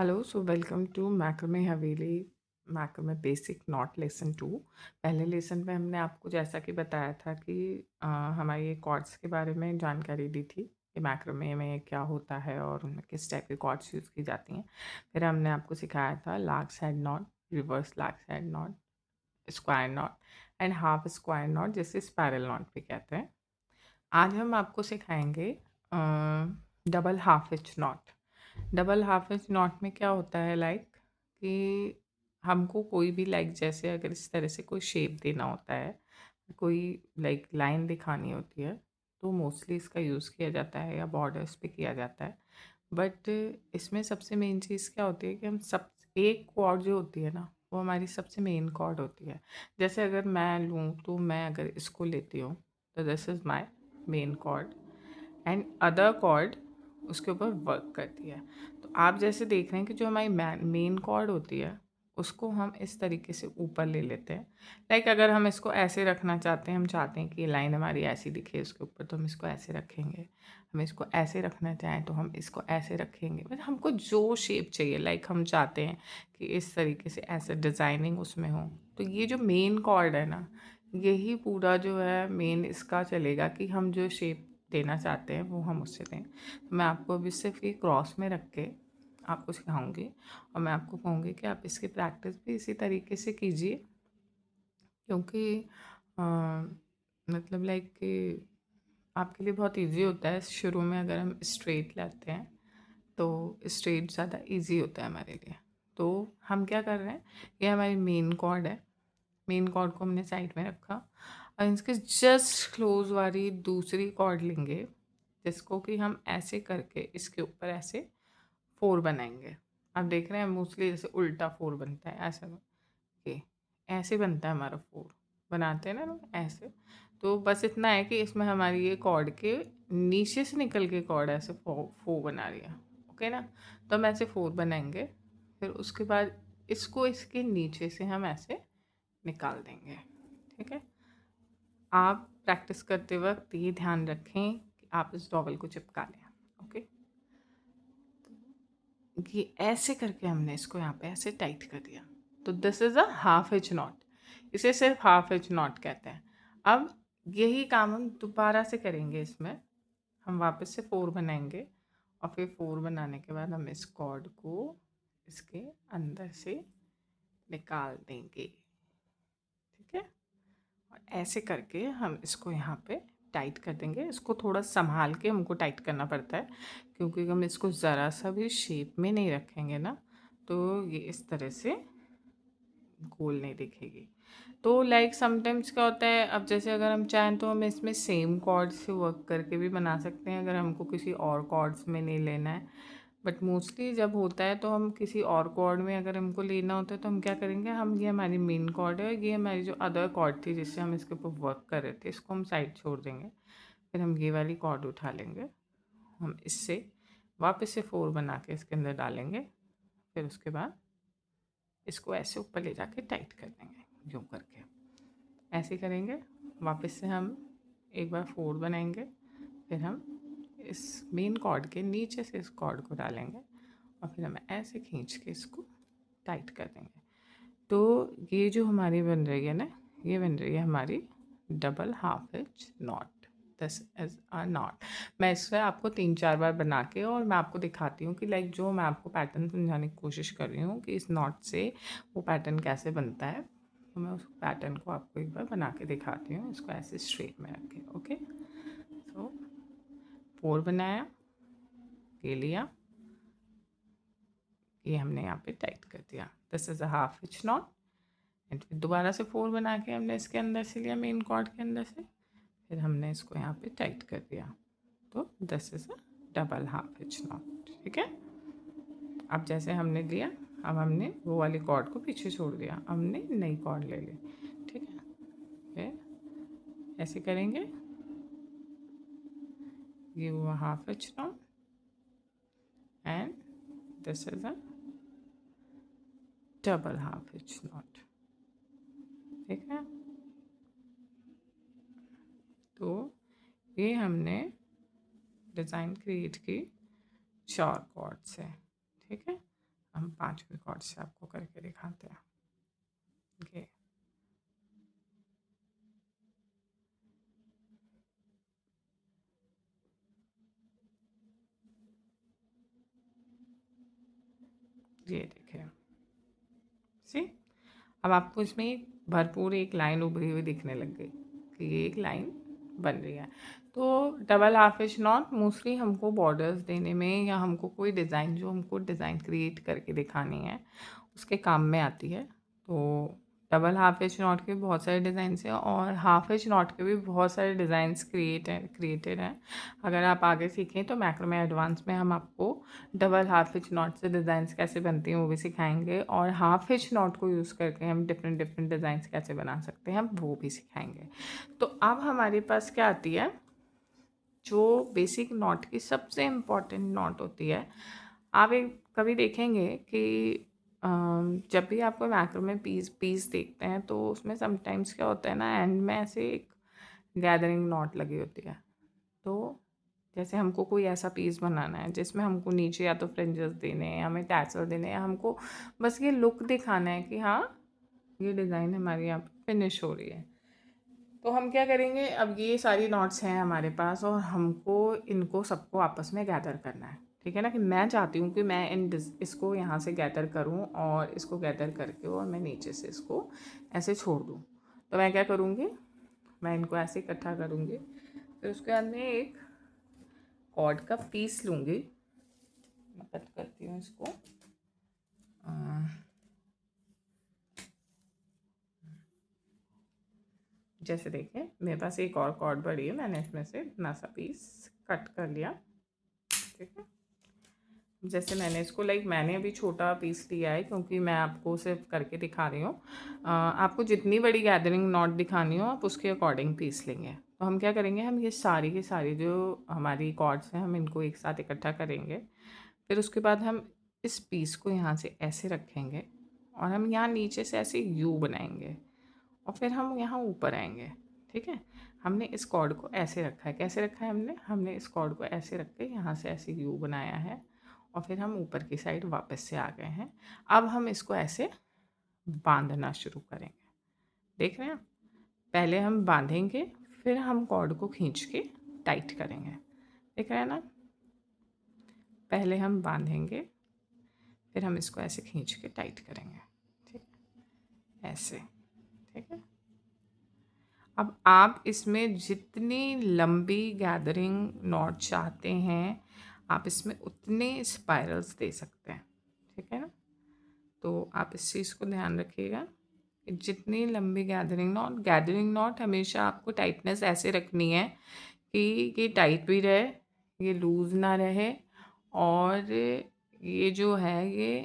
Hello, so welcome to macrame Haveli macrame basic knot lesson 2। पहले lesson में हमने आपको जैसा कि बताया था कि हमारी ये कॉर्ड्स के बारे में जानकारी दी थी कि मैक्रमे में क्या होता है और उनमें किस टाइप के कॉर्ड्स यूज़ की जाती हैं। फिर हमने आपको सिखाया था lark's head knot, reverse lark's head knot, square knot and half square knot, जिसे स्पायरल नॉट भी कहते हैं। आज हम आपको सिखाएंगे double half hitch knot. Double half hitch knot में क्या होता है कि हमको कोई भी जैसे अगर इस तरह से कोई शेप देना होता है, कोई लाइन दिखानी होती है, तो मोस्टली इसका यूज़ किया जाता है या बॉर्डर्स पे किया जाता है। बट इसमें सबसे मेन चीज़ क्या होती है कि हम सब एक कॉर्ड जो होती है ना, वो हमारी सबसे मेन कॉर्ड होती है। जैसे अगर मैं लूँ तो मैं अगर इसको लेती हूँ तो this is my main cord and other cord उसके ऊपर वर्क करती है। तो आप जैसे देख रहे हैं कि जो हमारी मेन कॉर्ड होती है उसको हम इस तरीके से ऊपर ले लेते हैं। अगर हम इसको ऐसे रखना चाहते हैं, हम चाहते हैं कि ये लाइन हमारी ऐसी दिखे उसके ऊपर, तो हम इसको ऐसे रखेंगे। हम इसको ऐसे रखना चाहें तो हम इसको ऐसे रखेंगे। मतलब हमको जो शेप चाहिए, हम चाहते हैं कि इस तरीके से ऐसे डिज़ाइनिंग उसमें हो। तो ये जो मेन कॉर्ड है ना, यही पूरा जो है मेन इसका चलेगा कि हम जो शेप देना चाहते हैं वो हम उससे दें। तो मैं आपको अभी सिर्फ ये क्रॉस में रख के आपको सिखाऊंगी और मैं आपको कहूँगी कि आप इसकी प्रैक्टिस भी इसी तरीके से कीजिए, क्योंकि अ, मतलब कि आपके लिए बहुत इजी होता है। शुरू में अगर हम स्ट्रेट लाते हैं तो स्ट्रेट ज़्यादा इजी होता है हमारे लिए। तो हम क्या कर रहे हैं, ये हमारी मेन कॉर्ड है। मेन कॉर्ड को हमने साइड में रखा और इसके जस्ट क्लोज वाली दूसरी कॉर्ड लेंगे, जिसको कि हम ऐसे करके इसके ऊपर ऐसे फोर बनाएंगे। आप देख रहे हैं मोस्टली जैसे उल्टा फोर बनता है, ऐसा कि ऐसे बनता है हमारा फोर, बनाते हैं ना लोग ऐसे। तो बस इतना है कि इसमें हमारी ये कॉर्ड के नीचे से निकल के कॉर्ड ऐसे फोर बना रही है। ओके ना, तो हम ऐसे फोर बनाएंगे। फिर उसके बाद इसको इसके नीचे से हम ऐसे निकाल देंगे। ठीक है, आप प्रैक्टिस करते वक्त ये ध्यान रखें कि आप इस डॉवल को चिपका लें। ओके, ये ऐसे करके हमने इसको यहाँ पे ऐसे टाइट कर दिया। तो this is a half hitch not, इसे सिर्फ हाफ हिच नॉट कहते हैं। अब यही काम हम दोबारा से करेंगे। इसमें हम वापस से फोर बनाएंगे और फिर फोर बनाने के बाद हम इस कॉर्ड को इसके अंदर से निकाल देंगे। ठीक है, और ऐसे करके हम इसको यहाँ पे टाइट कर देंगे। इसको थोड़ा संभाल के हमको टाइट करना पड़ता है, क्योंकि हम इसको ज़रा सा भी शेप में नहीं रखेंगे ना, तो ये इस तरह से गोल नहीं दिखेगी। तो समटाइम्स क्या होता है, अब जैसे अगर हम चाहें तो हम इसमें सेम कॉर्ड से वर्क करके भी बना सकते हैं, अगर हमको किसी और कॉर्ड्स में नहीं लेना है। बट मोस्टली जब होता है तो हम किसी और कॉर्ड में अगर हमको लेना होता है तो हम क्या करेंगे, हम ये हमारी मेन कॉर्ड है, ये हमारी जो अदर कॉर्ड थी जिससे हम इसके ऊपर वर्क कर रहे थे, इसको हम साइड छोड़ देंगे। फिर हम ये वाली कॉर्ड उठा लेंगे, हम इससे वापस से फोर बना के इसके अंदर डालेंगे। फिर उसके बाद इसको ऐसे ऊपर ले जाके टाइट कर देंगे, यूँ करके ऐसे करेंगे। वापस से हम एक बार फोर बनाएंगे, फिर हम इस मेन कॉर्ड के नीचे से इस कॉर्ड को डालेंगे और फिर हम ऐसे खींच के इसको टाइट कर देंगे। तो ये जो हमारी बन रही है ना, ये बन रही है हमारी double half hitch not. This is a not. मैं इससे आपको 3-4 बार बना के और मैं आपको दिखाती हूँ कि जो मैं आपको पैटर्न समझाने की कोशिश कर रही हूँ कि इस नॉट से वो पैटर्न कैसे बनता है। तो मैं उस पैटर्न को आपको एक बार बना के दिखाती हूँ। इसको ऐसे स्ट्रेट में रखें। ओके, तो फोर बनाया, ये लिया, ये हमने यहाँ पे टाइट कर दिया। This is a half hitch not. And फिर दोबारा से फोर बना के हमने इसके अंदर से लिया, मेन कॉर्ड के अंदर से, फिर हमने इसको यहाँ पे टाइट कर दिया। तो this is a double half hitch not. ठीक है, अब जैसे हमने लिया, अब हमने वो वाली कॉर्ड को पीछे छोड़ दिया, हमने नई कॉर्ड ले ली। ठीक है, फिर ऐसे करेंगे, ये हुआ half hitch not and this is a double half hitch not. ठीक है, तो ये हमने डिज़ाइन क्रिएट की 4 कॉर्ड से। ठीक है, 5वीं कॉर्ड से आपको करके दिखाते हैं। ये देखिए, सी अब आपको इसमें एक भरपूर एक लाइन उभरी हुई दिखने लग गई कि ये एक लाइन बन रही है। तो double half hitch not mostly हमको बॉर्डर्स देने में या हमको कोई डिज़ाइन जो हमको डिज़ाइन क्रिएट करके दिखानी है उसके काम में आती है। तो डबल हाफ इंच नॉट के बहुत सारे डिज़ाइंस हैं और हाफ इंच नॉट के भी बहुत सारे डिज़ाइंस क्रिएटेड हैं। अगर आप आगे सीखें तो मैक्रोमे एडवांस में हम आपको डबल हाफ इंच नॉट से डिज़ाइंस कैसे बनती हैं वो भी सिखाएंगे और हाफ इंच नॉट को यूज़ करके हम डिफरेंट डिफरेंट डिज़ाइंस कैसे बना सकते हैं हम वो भी सिखाएंगे। तो अब हमारे पास क्या आती है, जो बेसिक नॉट की सबसे इम्पॉर्टेंट नॉट होती है। आप एक कभी देखेंगे कि जब भी आप कोई मैक्रोमे पीस देखते हैं तो उसमें समटाइम्स क्या होता है ना, एंड में ऐसे एक गैदरिंग नॉट लगी होती है। तो जैसे हमको कोई ऐसा पीस बनाना है जिसमें हमको नीचे या तो फ्रिंजेस देने हैं, हमें टैसल देने हैं, हमको बस ये लुक दिखाना है कि हाँ ये डिज़ाइन हमारी यहाँ पे फिनिश हो रही है। तो हम क्या करेंगे, अब ये सारी नॉट्स हैं हमारे पास और हमको इनको सबको आपस में गैदर करना है। ठीक है ना, कि मैं चाहती हूँ कि मैं इसको यहाँ से गैदर करूँ और इसको गैदर करके और मैं नीचे से इसको ऐसे छोड़ दूँ। तो मैं क्या करूँगी, मैं इनको ऐसे इकट्ठा करूँगी, फिर उसके बाद में एक कॉर्ड का पीस लूँगी। मैं कट करती हूँ इसको। अ, जैसे देखें मेरे पास एक और कॉर्ड पड़ी है, मैंने इसमें से इतना सा पीस कट कर लिया। ठीक है, जैसे मैंने इसको मैंने अभी छोटा पीस लिया है क्योंकि मैं आपको सिर्फ करके दिखा रही हूँ। आपको जितनी बड़ी गैदरिंग नॉट दिखानी हो आप उसके अकॉर्डिंग पीस लेंगे। तो हम क्या करेंगे, हम ये सारी की सारी जो हमारी कॉर्ड्स हैं हम इनको एक साथ इकट्ठा करेंगे। फिर उसके बाद हम इस पीस को यहाँ से ऐसे रखेंगे और हम यहाँ नीचे से ऐसे यू बनाएंगे और फिर हम यहाँ ऊपर आएंगे। ठीक है, हमने इस कॉर्ड को ऐसे रखा है, कैसे रखा है हमने हमने इस कॉर्ड को ऐसे रख के यहाँ से ऐसे यू बनाया है और फिर हम ऊपर की साइड वापस से आ गए हैं। अब हम इसको ऐसे बांधना शुरू करेंगे। देख रहे हैं, पहले हम बांधेंगे फिर हम कॉर्ड को खींच के टाइट करेंगे। देख रहे हैं ना, पहले हम बांधेंगे फिर हम इसको ऐसे खींच के टाइट करेंगे। ठीक, ऐसे। ठीक है, अब आप इसमें जितनी लंबी गैदरिंग नॉट चाहते हैं आप इसमें उतने स्पाइरल्स दे सकते हैं। ठीक है ना, तो आप इस चीज़ को ध्यान रखिएगा कि जितनी लंबी गैदरिंग नॉट हमेशा आपको टाइटनेस ऐसे रखनी है कि ये टाइट भी रहे, ये लूज़ ना रहे और ये जो है ये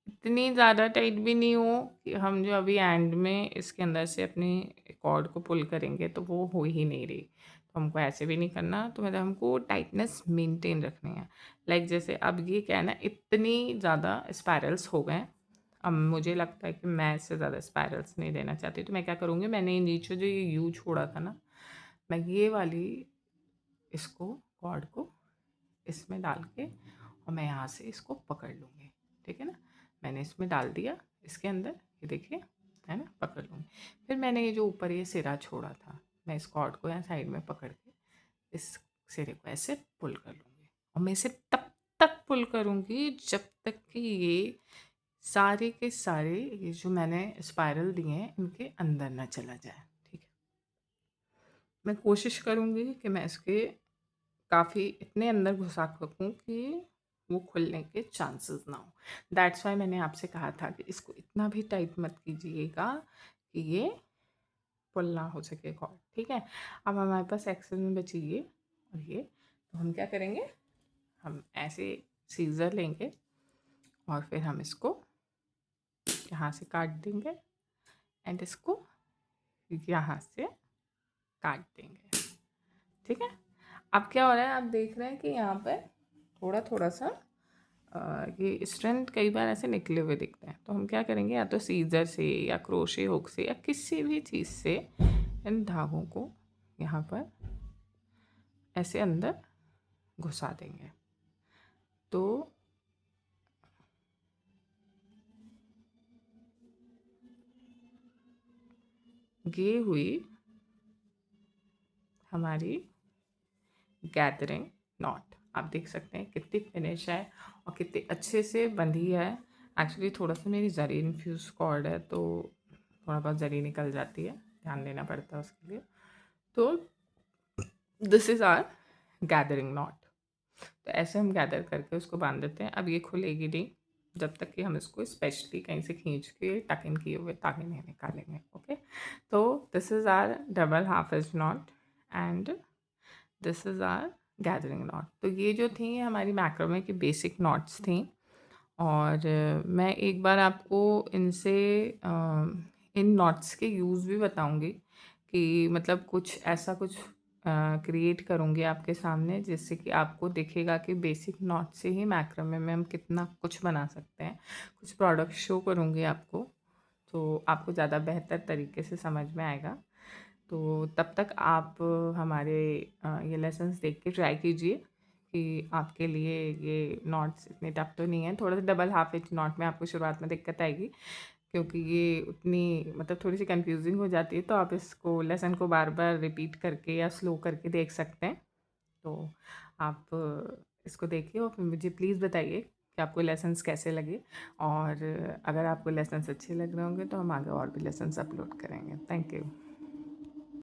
इतनी ज़्यादा टाइट भी नहीं हो कि हम जो अभी एंड में इसके अंदर से अपनी कॉर्ड को पुल करेंगे तो वो हो ही नहीं रही। तो हमको ऐसे भी नहीं करना, तो मतलब हमको टाइटनेस मेंटेन रखनी है। जैसे अब ये क्या है ना, इतनी ज़्यादा स्पायरल्स हो गए। अब मुझे लगता है कि मैं इससे ज़्यादा स्पायरल्स नहीं देना चाहती, तो मैं क्या करूँगी, मैंने नीचे जो ये यू छोड़ा था ना, मैं ये वाली इसको कॉर्ड को इसमें डाल के और मैं यहाँ से इसको पकड़ लूँगी। ठीक है ना, मैंने इसमें डाल दिया इसके अंदर, ये देखिए, है ना, पकड़ लूँगी। फिर मैंने ये जो ऊपर ये सिरा छोड़ा था, मैं इस कॉर्ड को यहाँ साइड में पकड़ के इस सिरे को ऐसे पुल कर लूँगी और मैं इसे तब तक पुल करूँगी जब तक कि ये सारे के सारे ये जो मैंने स्पाइरल दिए हैं इनके अंदर ना चला जाए। ठीक है, मैं कोशिश करूँगी कि मैं इसके काफ़ी इतने अंदर घुसा सकूँ कि वो खुलने के चांसेस ना हो। दैट्स वाई मैंने आपसे कहा था कि इसको इतना भी टाइट मत कीजिएगा कि ये पुल ना हो सके कॉर्ड। ठीक है, अब हमारे पास एक्सेल में बची ये और ये, तो हम क्या करेंगे, हम ऐसे सीज़र लेंगे और फिर हम इसको यहाँ से काट देंगे एंड इसको यहाँ से काट देंगे। ठीक है, अब क्या हो रहा है, आप देख रहे हैं कि यहाँ पर थोड़ा थोड़ा सा ये स्ट्रेंथ कई बार ऐसे निकले हुए दिखते हैं। तो हम क्या करेंगे, या तो सीज़र से या क्रोशे हुक से या किसी भी चीज़ से इन धागों को यहाँ पर ऐसे अंदर घुसा देंगे। तो ये हुई हमारी गैदरिंग नॉट। आप देख सकते हैं कितनी फिनिश है और कितने अच्छे से बंधी है। एक्चुअली थोड़ा सा मेरी जरी इन्फ्यूज कॉर्ड है, तो थोड़ा बहुत जरी निकल जाती है, ध्यान देना पड़ता है उसके लिए। तो this is our gathering knot. तो ऐसे हम गैदर करके उसको बांध देते हैं। अब ये खुलेगी नहीं जब तक कि हम इसको स्पेशली कहीं से खींच के टक इन किए हुए तागे नहीं निकालेंगे। ओके, तो this is our double half hitch knot and this is our gathering knot. तो ये जो थी, ये हमारी मैक्रोमे की बेसिक नॉट्स थी। और मैं एक बार आपको इनसे इन नॉट्स के यूज़ भी बताऊंगी कि मतलब कुछ ऐसा कुछ क्रिएट करूँगी आपके सामने, जिससे कि आपको दिखेगा कि बेसिक नॉट से ही मैक्रोमे में हम कितना कुछ बना सकते हैं। कुछ प्रोडक्ट शो करूँगी आपको, तो आपको ज़्यादा बेहतर तरीके से समझ में आएगा। तो तब तक आप हमारे ये लेसन्स देख के ट्राई कीजिए कि आपके लिए ये नॉट्स इतने टफ तो नहीं है। थोड़ा सा डबल हाफ इंच नॉट में आपको शुरुआत में दिक्कत आएगी, क्योंकि ये उतनी मतलब थोड़ी सी कंफ्यूजिंग हो जाती है। तो आप इसको लेसन को बार बार रिपीट करके या स्लो करके देख सकते हैं। तो आप इसको देखिए और फिर मुझे प्लीज़ बताइए कि आपको लेसन्स कैसे लगे। और अगर आपको लेसन्स अच्छे लग रहे होंगे तो हम आगे और भी लेसन्स अपलोड करेंगे। Thank you.